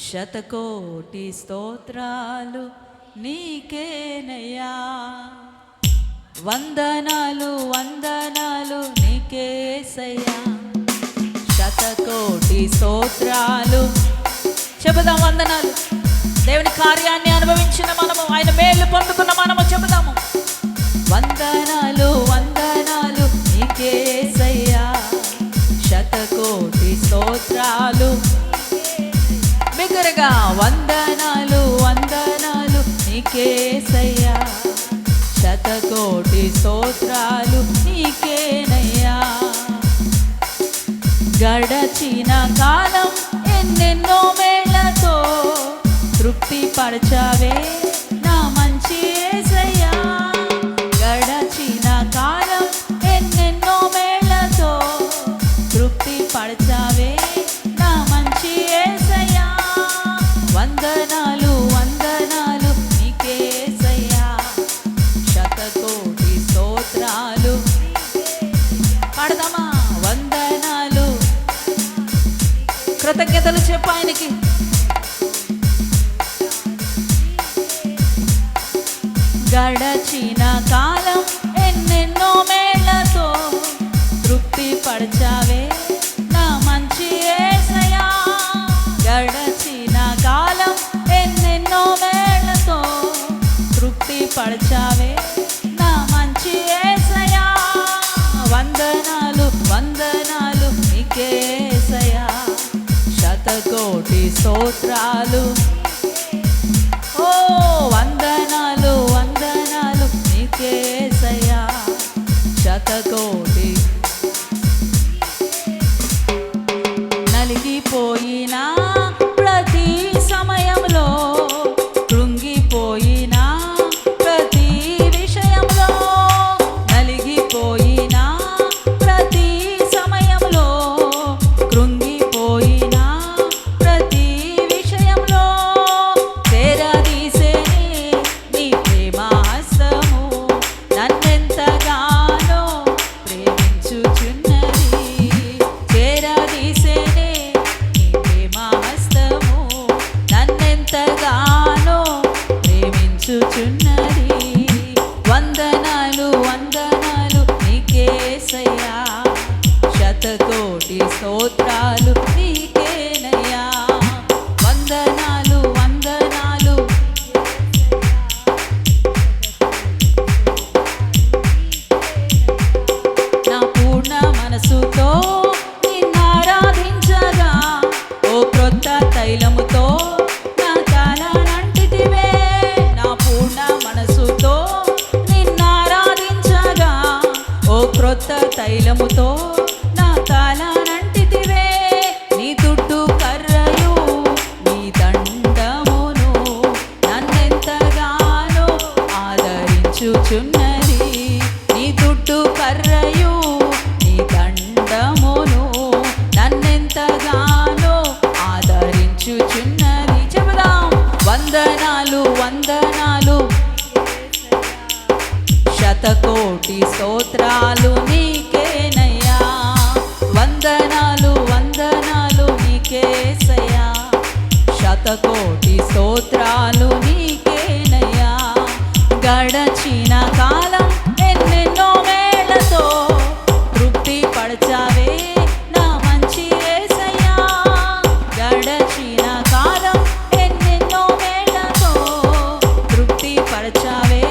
శతకోటి స్తోత్రాలు నీకేనయ్యా, వందనాలు వందనాలు నీకేసయ్యా. శతకోటి స్తోత్రాలు చెబుదాం. వందనాలు. దేవుని కార్యాన్ని అనుభవించిన మనము, ఆయన మేలు పొందుకున్న మనము చెబుదాము. వందనాలు వందనాలు నీకేసయ్యా, శతకోటి స్తోత్రాలు. బిగ్గరగా వందనాలు వందనాలు నీకేసయ్యా, శతకోటి స్తోత్రాలు నీకేనయ్యా. గడచిన కాలం ఎన్నెన్నో మేళ్లతో తృప్తి పరచావే నా మంచి యేసయ్యా. గడచిన కాలం ఎన్నెన్నో మేళ్లతో తృప్తి పరచావే నా మంచి యేసయ్యా. వందనాలు వందనాలు నీకేసయ్యా, శతకోటి స్తోత్రాలు. పాడదామా? వందనాలు. కృతజ్ఞతలు చెప్పు ఆయనకి. గడచిన కాలం ఎన్నెన్నో మేళ్లతో తృప్తి పరచావే నా మంచి యేసయ్యా. గడచిన కాలం ఎన్నెన్నో మేళ్లతో తృప్తి పరచావే నా మంచి యేసయ్యా. వందనాలు వందనాలు నీకేసయ్యా, శతకోటి స్తోత్రాలు. ఓ వందనాలు వందనాలు నీకేసయ్యా, శతకోటి. నలిగిపోయినా ప్రతి సమయంలో, కృంగిపోయినా ప్రతి విషయంలో, నలిగిపోయినా ప్రతి సమయంలో, కృంగిపోయినా ప్రతి విషయంలో, తెరదీసేనే నీ ప్రేమ హస్తము నన్నెంతగానో ప్రేమించుచున్నది. తెరదీసేనే నీ ప్రేమ హస్తము నన్నెంతగానో ప్రేమించుచున్నది. వందనాలు వందనాలు నీకేసయ్యా, శతకోటి స్తోత్రాలు నీకేనయ్యా. వందనాలు వందనాలు. నా పూర్ణ మనసుతో నిన్నారాధించగా, ఓ క్రొత్త తైలముతో నా తలనంటితివే. నా పూర్ణ మనసుతో నిన్నారాధించగా, ఓ క్రొత్త తైలముతో నా తలనంటితివే. నీ దుడ్డు కర్రయు నీ దండమును నన్నెంతగానో ఆదరించుచున్నది. నీ దుడ్డు కర్రయు నీ దండమును నన్నెంతగానో ఆదరించుచున్నది. చెబుదాం. వందనాలు వందనాలు, శతకోటి స్తోత్రాలు నీకేనయ్యా. వందనాలు వందనాలు నీకేసయ్యా, శతకోటి స్తోత్రాలు నీకేనయ్యా. గడచిన కాలం ఎన్నెన్నో మేళ్లతో తృప్తి పరచావే నా మంచి యేసయ్యా. గడచిన కాలం ఎన్నెన్నో మేళ్లతో తృప్తి పరచావే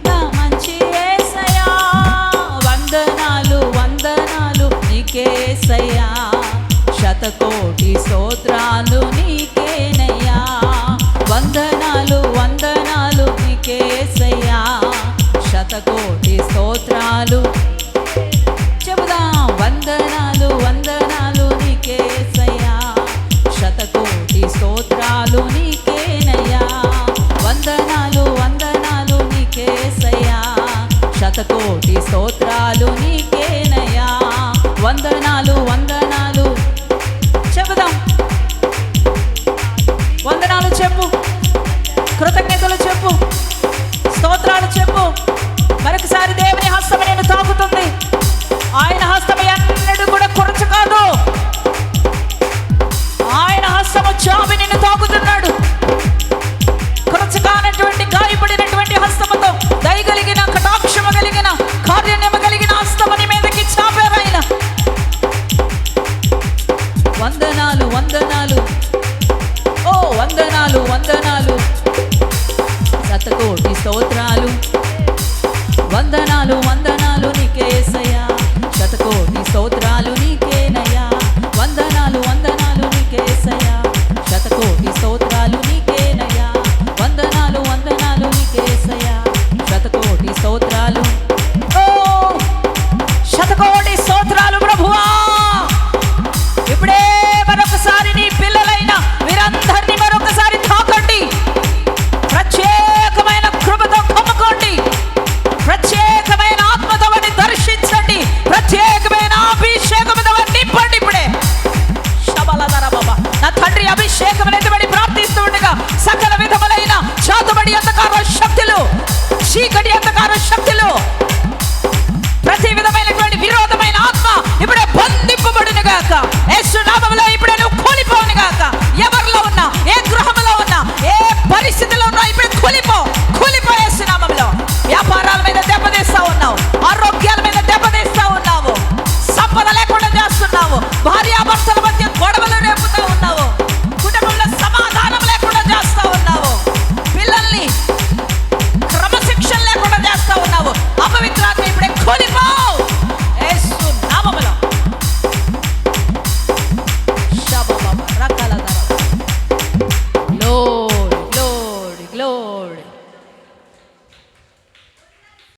నా మంచి యేసయ్యా. వందనాలు వందనాలు నీకేసయ్యా, శతకోటి స్తోత్రాలు నీకేనయ్యా. వందనాలు వందనాలు నీకేసయ్యా, శతకోటి స్తోత్రాలు. చెబుదాం. వందనాలు వందనాలు నీకేసయ్యా, శతకోటి స్తోత్రాలు నీకేనయ్యా. వందనాలు వందనాలు నీకేసయ్యా, శతకోటి స్తోత్రాలు నీకేనయ్యా. వందనాలు వందనాలు. చెబుదాం. వందనాలు చెప్పు, కృతజ్ఞతలు చెప్పు, స్తోత్రాలు చెప్పు. మరొకసారి దేవుని హస్తం నేను తాకుతుంది. ఆయన హస్తం ఎన్నడూ కూడా కొరచ కాదు. ఆయన హస్తము చాపి నిన్ను తాకుతుంది. వందనాలు వందనాలు, ఓ వందనాలు వందనాలు, శతకోటి స్తోత్రాలు, వందనాలు వందనాలు నీకే యేసయ్యా, శతకోటి స్తోత్రాలు నీకేనయ్యా, వందనాలు వందనాలు నీకే యేసయ్యా, శతకోటి స్తోత్రాలు నీకేనయ్యా, వందనాలు వందనాలు నీకే యేసయ్యా, శతకోటి స్తోత్రాలు, ఓ శతకోటి స్తోత్రాలు ప్రభువా. ఇప్పుడే మరొకసారి నీ పిల్లలైన వీరందరినీ మరొకసారి తాకండి, ప్రత్యేకమైన కృపతో కమ్ముకోండి, ప్రత్యేకమైన ఆత్మతో వారిని దర్శించండి, ప్రత్యేకమైన అభిషేకంతో వారిని నింపండి. ఇప్పుడే శబలధర బాబా నా తండ్రి అభిషేకం ఎదుబడి ప్రార్థిస్తూ ఉండగా సకల విధములైన చాతుబడి అంధకార శక్తులు, చీకటి అంధకార శక్తులు, ప్రతి విధమైనటువంటి విరోధమైన ఆత్మ ఇప్పుడే బంధింపబడును గాక, యేసు నామములో ఇప్పుడే నువ్వు కూలిపోవును గాక. ఎవరిలో ఉన్నా, ఏ గృహంలో ఉన్నా, ఏ పరిస్థితిలో ఉన్నా ఇప్పుడే కూలిపో యేసు నామములో. వ్యాపారాల మీద దెబ్బతీస్తా ఉన్నావు, ఆరోగ్యాల మీద దెబ్బతీస్తా ఉన్నావు, సంపద లేకుండా చేస్తున్నావు, భార్యాభర్తల